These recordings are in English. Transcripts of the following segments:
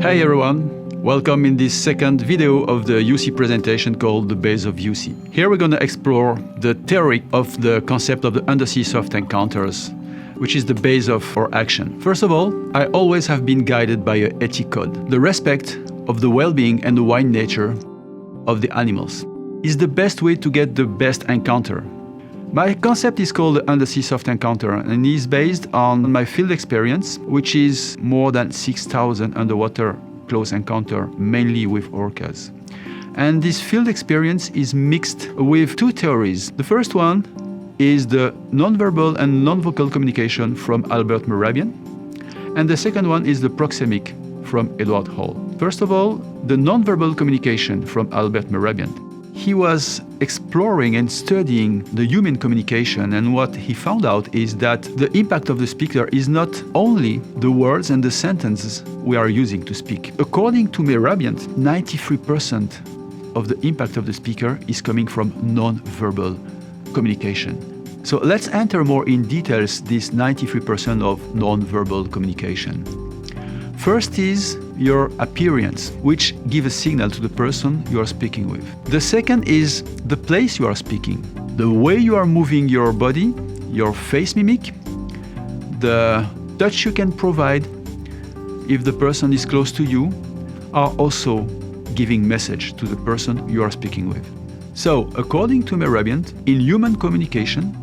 Hey everyone, welcome in this second video of the Usea presentation called The Base of Usea. Here we're going to explore the theory of the concept of the undersea soft encounters, which is the base of our action. First of all, I always have been guided by an ethic code. The respect of the well-being and the wild nature of the animals is the best way to get the best encounter. My concept is called the undersea soft encounter and is based on my field experience, which is more than 6,000 underwater close encounter, mainly with orcas. And this field experience is mixed with two theories. The first one is the nonverbal and non-vocal communication from Albert Mehrabian, and the second one is the proxemic from Edward Hall. First of all, the nonverbal communication from Albert Mehrabian. He was exploring and studying the human communication, and what he found out is that the impact of the speaker is not only the words and the sentences we are using to speak. According to Mehrabian, 93% of the impact of the speaker is coming from non-verbal communication. So let's enter more in details this 93% of non-verbal communication. First is your appearance, which gives a signal to the person you are speaking with. The second is the place you are speaking, the way you are moving your body, your face mimic, the touch you can provide if the person is close to you are also giving message to the person you are speaking with. So, according to Mehrabian, in human communication,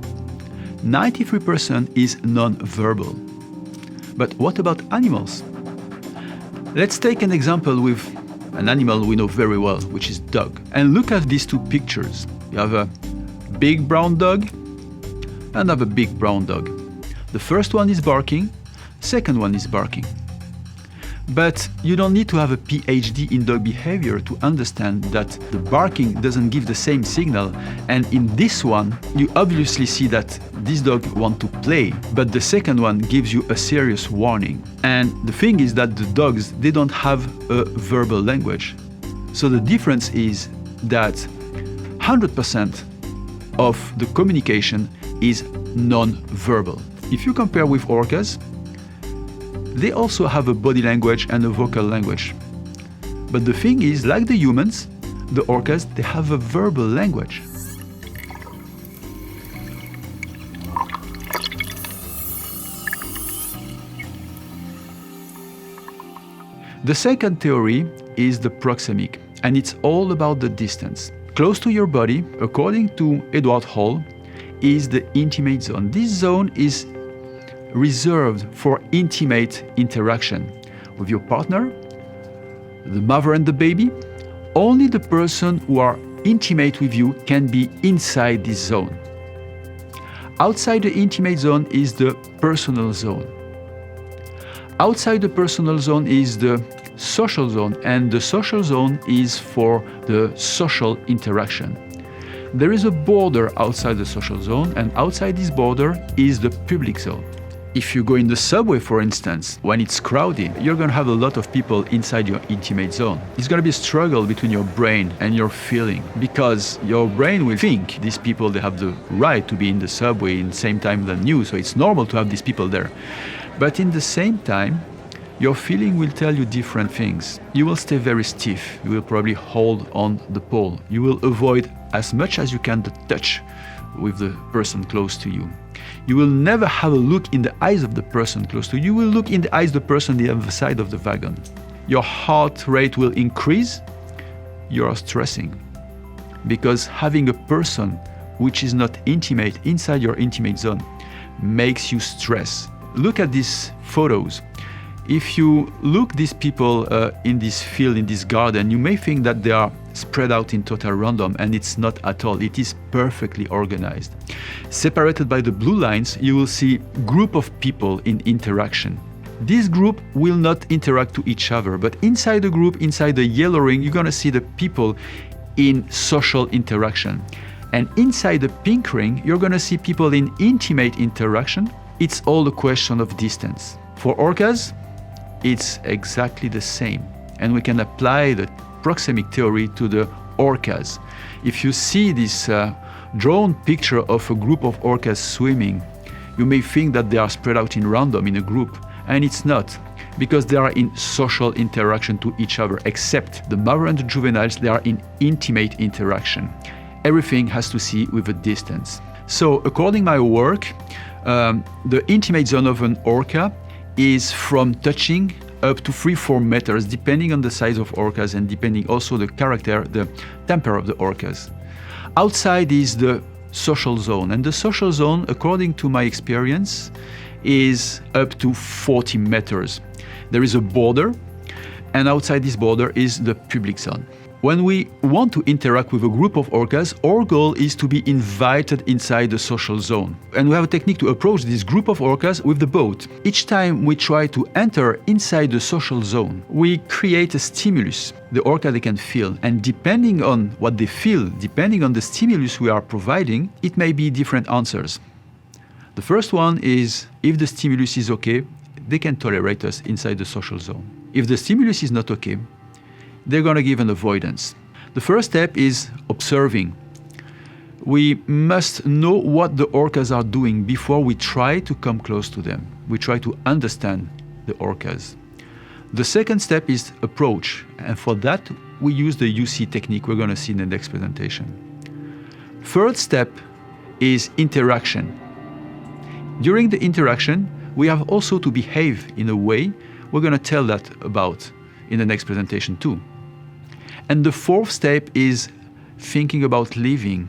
93% is non-verbal. But what about animals? Let's take an example with an animal we know very well, which is dog. And look at these two pictures. You have a big brown dog and another big brown dog. The first one is barking, second one is barking. But you don't need to have a PhD in dog behavior to understand that the barking doesn't give the same signal. And in this one, you obviously see that this dog wants to play, but the second one gives you a serious warning. And the thing is that the dogs, they don't have a verbal language. So the difference is that 100% of the communication is non-verbal. If you compare with orcas, they also have a body language and a vocal language. But the thing is, like the humans, the orcas, they have a verbal language. The second theory is the proxemic, and it's all about the distance. Close to your body, according to Edward Hall, is the intimate zone. This zone is reserved for intimate interaction with your partner, the mother and the baby. Only the person who are intimate with you can be inside this zone. Outside the intimate zone is the personal zone. Outside the personal zone is the social zone, and the social zone is for the social interaction. There is a border outside the social zone, and outside this border is the public zone. If you go in the subway, for instance, when it's crowded, you're going to have a lot of people inside your intimate zone. It's going to be a struggle between your brain and your feeling, because your brain will think these people, they have the right to be in the subway in the same time than you, so it's normal to have these people there. But in the same time, your feeling will tell you different things. You will stay very stiff. You will probably hold on the pole. You will avoid as much as you can the touch with the person close to you. You will never have a look in the eyes of the person close to you. You will look in the eyes of the person on the other side of the wagon. Your heart rate will increase. You are stressing, because having a person which is not intimate inside your intimate zone makes you stress. Look at these photos. If you look these people in this field, in this garden, you may think that they are spread out in total random, and it's not at all. It is perfectly organized. Separated by the blue lines, you will see a group of people in interaction. This group will not interact to each other, but inside the group, inside the yellow ring, you're going to see the people in social interaction. And inside the pink ring, you're going to see people in intimate interaction. It's all a question of distance. For orcas, it's exactly the same. And we can apply the proxemic theory to the orcas. If you see this drawn picture of a group of orcas swimming, you may think that they are spread out in random in a group, And it's not, because they are in social interaction to each other, except the mother and the juveniles, they are in intimate interaction. Everything has to see with a distance. So according to my work, the intimate zone of an orca is from touching up to 3-4 meters, depending on the size of orcas and depending also the character, the temper of the orcas. Outside is the social zone, and the social zone, according to my experience, is up to 40 meters. There is a border, and outside this border is the public zone. When we want to interact with a group of orcas, our goal is to be invited inside the social zone. And we have a technique to approach this group of orcas with the boat. Each time we try to enter inside the social zone, we create a stimulus the orca they can feel. And depending on what they feel, depending on the stimulus we are providing, it may be different answers. The first one is, if the stimulus is okay, they can tolerate us inside the social zone. If the stimulus is not okay, they're going to give an avoidance. The first step is observing. We must know what the orcas are doing before we try to come close to them. We try to understand the orcas. The second step is approach, and for that we use the UC technique we're going to see in the next presentation. Third step is interaction. During the interaction, we have also to behave in a way we're going to tell that about in the next presentation too. And the fourth step is thinking about leaving.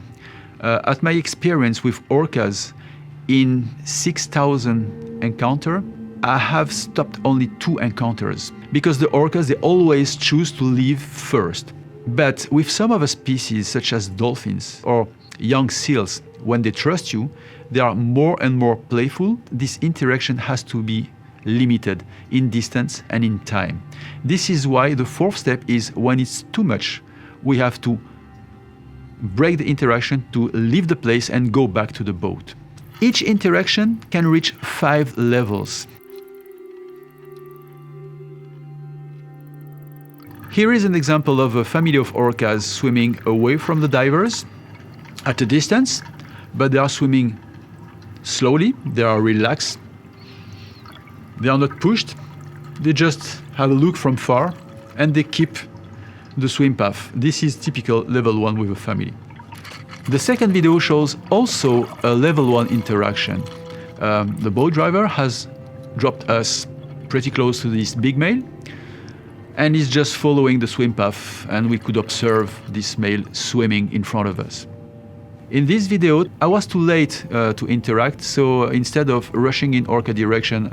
At my experience with orcas, in 6,000 encounters, I have stopped only 2 encounters because the orcas, they always choose to leave first. But with some other species, such as dolphins or young seals, when they trust you, they are more and more playful. This interaction has to be limited in distance and in time. This is why the fourth step is, when it's too much, we have to break the interaction, to leave the place and go back to the boat. Each interaction can reach 5 levels. Here is an example of a family of orcas swimming away from the divers at a distance, but they are swimming slowly, they are relaxed, they are not pushed, they just have a look from far and they keep the swim path. This is typical level 1 with a family. The second video shows also a level 1 interaction. The boat driver has dropped us pretty close to this big male and is just following the swim path, and we could observe this male swimming in front of us. In this video, I was too late to interact, so instead of rushing in orca direction,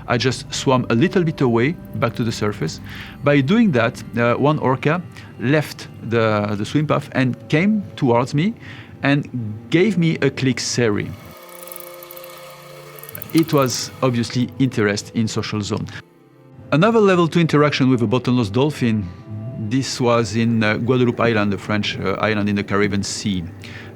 I just swam a little bit away, back to the surface. By doing that, one orca left the swim path and came towards me and gave me a click Soury. It was obviously interest in social zone. Another level 2 interaction with a bottlenose dolphin, this was in Guadeloupe Island, the French island in the Caribbean Sea.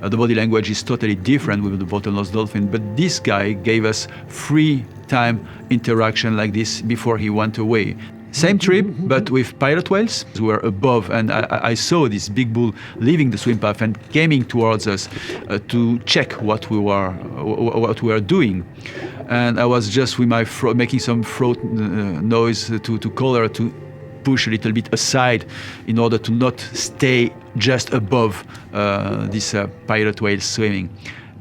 The body language is totally different with the bottlenose dolphin, but this guy gave us 3-time interaction like this before he went away. Same trip, but with pilot whales. We were above, and I saw this big bull leaving the swim path and coming towards us to check what we were doing. And I was just with my throat, making some throat noise to call her to push a little bit aside in order to not stay just above this pilot whale swimming.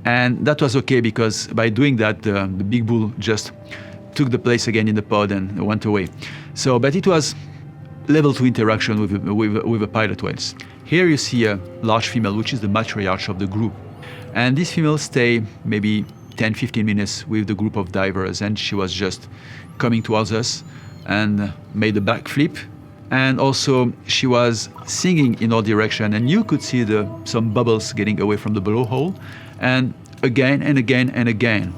And that was okay, because by doing that, the big bull just took the place again in the pod and went away. So, but it was level 2 interaction with the pilot whales. Here you see a large female, which is the matriarch of the group. And this female stayed maybe 10-15 minutes with the group of divers, and she was just coming towards us and made a backflip. And also she was singing in our direction, and you could see some bubbles getting away from the blowhole, and again and again and again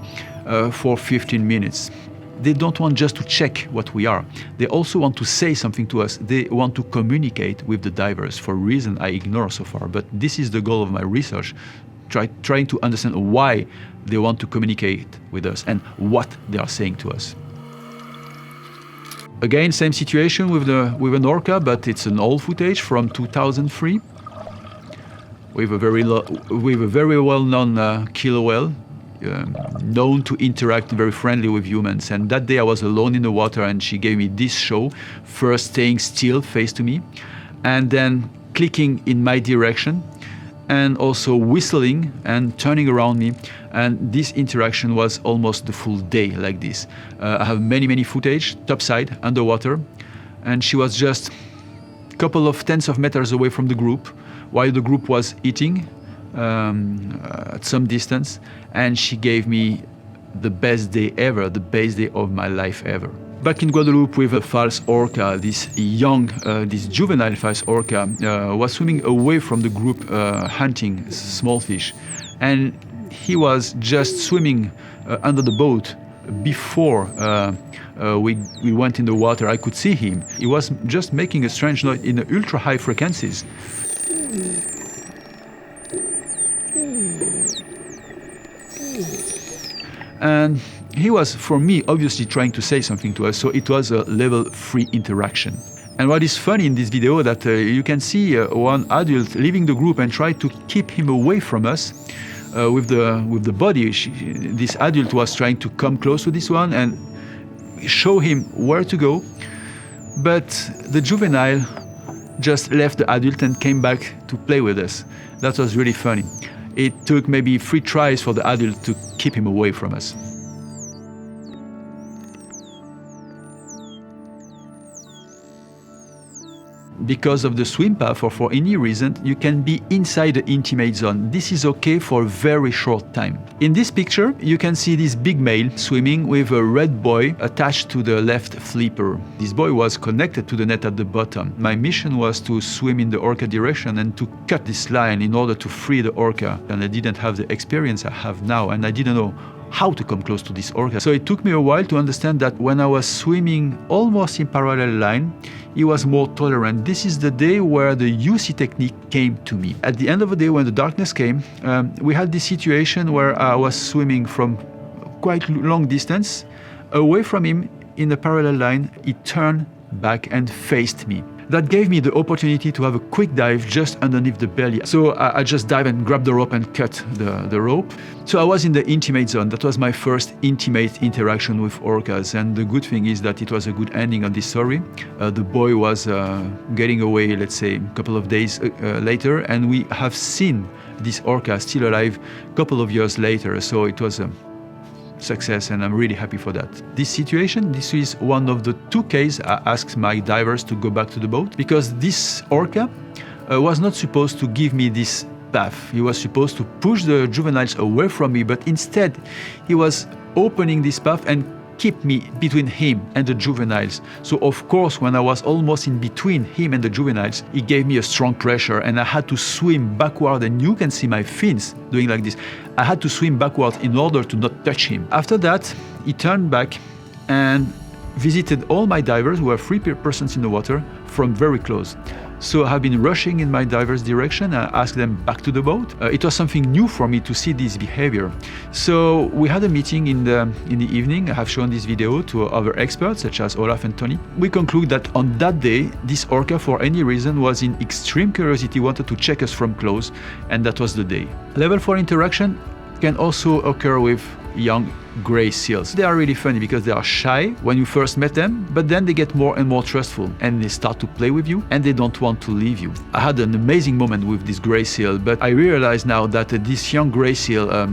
for 15 minutes. They don't want just to check what we are. They also want to say something to us. They want to communicate with the divers for a reason I ignore so far. But this is the goal of my research, trying to understand why they want to communicate with us and what they are saying to us. Again, same situation with an orca, but it's an old footage from 2003 with a very well-known killer whale known to interact very friendly with humans. And that day I was alone in the water, and she gave me this show, first staying still face to me, and then clicking in my direction, and also whistling and turning around me. And this interaction was almost the full day like this. I have many footage, topside, underwater, and she was just a couple of tens of meters away from the group, while the group was eating at some distance, and she gave me the best day ever, the best day of my life ever. Back in Guadeloupe with a false orca, this juvenile false orca was swimming away from the group hunting small fish, and he was just swimming under the boat before we went in the water. I could see him. He was just making a strange noise in the ultra high frequencies. And he was, for me, obviously trying to say something to us, so it was a level 3 interaction. And what is funny in this video that you can see one adult leaving the group and try to keep him away from us with the body. This adult was trying to come close to this one and show him where to go, but the juvenile just left the adult and came back to play with us. That was really funny. It took maybe 3 tries for the adult to keep him away from us. Because of the swim path or for any reason, you can be inside the intimate zone. This is okay for a very short time. In this picture, you can see this big male swimming with a red buoy attached to the left flipper. This buoy was connected to the net at the bottom. My mission was to swim in the orca direction and to cut this line in order to free the orca. And I didn't have the experience I have now, and I didn't know how to come close to this orca. So it took me a while to understand that when I was swimming almost in parallel line, he was more tolerant. This is the day where the UC technique came to me. At the end of the day, when the darkness came, we had this situation where I was swimming from quite long distance away from him in a parallel line. He turned back and faced me. That gave me the opportunity to have a quick dive just underneath the belly. So I just dived and grabbed the rope and cut the rope. So I was in the intimate zone. That was my first intimate interaction with orcas. And the good thing is that it was a good ending on this story. The boy was getting away, let's say, a couple of days later. And we have seen this orca still alive a couple of years later. So it was a success, and I'm really happy for that. This situation, this is one of the 2 cases I asked my divers to go back to the boat, because this orca was not supposed to give me this path. He was supposed to push the juveniles away from me, but instead he was opening this path and keep me between him and the juveniles. So of course, when I was almost in between him and the juveniles, he gave me a strong pressure, and I had to swim backward, and you can see my fins doing like this. I had to swim backward in order to not touch him. After that, he turned back and visited all my divers, who were 3 persons in the water, from very close. So I have been rushing in my diver's direction and asked them back to the boat. It was something new for me to see this behavior. So we had a meeting in the evening. I have shown this video to other experts such as Olaf and Tony. We conclude that on that day, this orca, for any reason, was in extreme curiosity, wanted to check us from close, and that was the day. Level 4 interaction can also occur with young gray seals. They are really funny because they are shy when you first met them, but then they get more and more trustful and they start to play with you and they don't want to leave you. I had an amazing moment with this gray seal, but I realize now that this young gray seal, a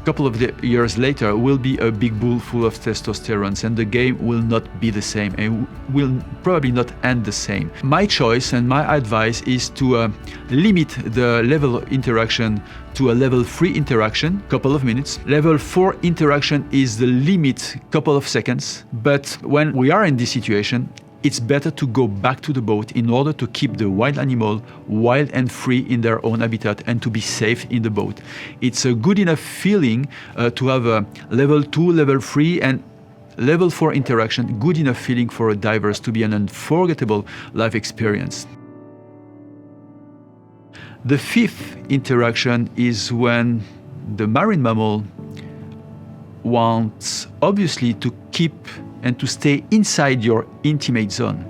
couple of years later, will be a big bull full of testosterone, and the game will not be the same and will probably not end the same. My choice and my advice is to limit the level of interaction to a level 3 interaction, couple of minutes. Level 4 interaction is the limit, couple of seconds. But when we are in this situation, it's better to go back to the boat in order to keep the wild animal wild and free in their own habitat and to be safe in the boat. It's a good enough feeling to have a level 2, level 3 and level 4 interaction, good enough feeling for divers to be an unforgettable life experience. The 5th interaction is when the marine mammal wants obviously to keep and to stay inside your intimate zone.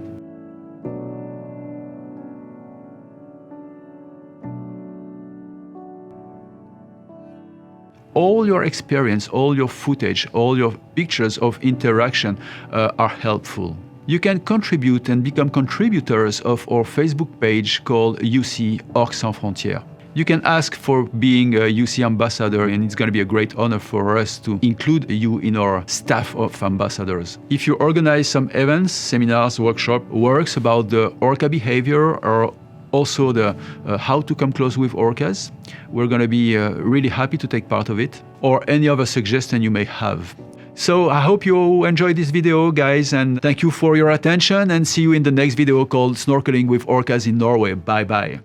all your experience, all your footage, all your pictures of interaction are helpful. You can contribute and become contributors of our Facebook page called UC Orca Sans Frontières. You can ask for being a UC ambassador, and it's going to be a great honor for us to include you in our staff of ambassadors. If you organize some events, seminars, works about the orca behavior, or also the how to come close with orcas, we're going to be really happy to take part of it, or any other suggestion you may have. So I hope you enjoyed this video, guys, and thank you for your attention, and see you in the next video called Snorkeling with Orcas in Norway. Bye bye.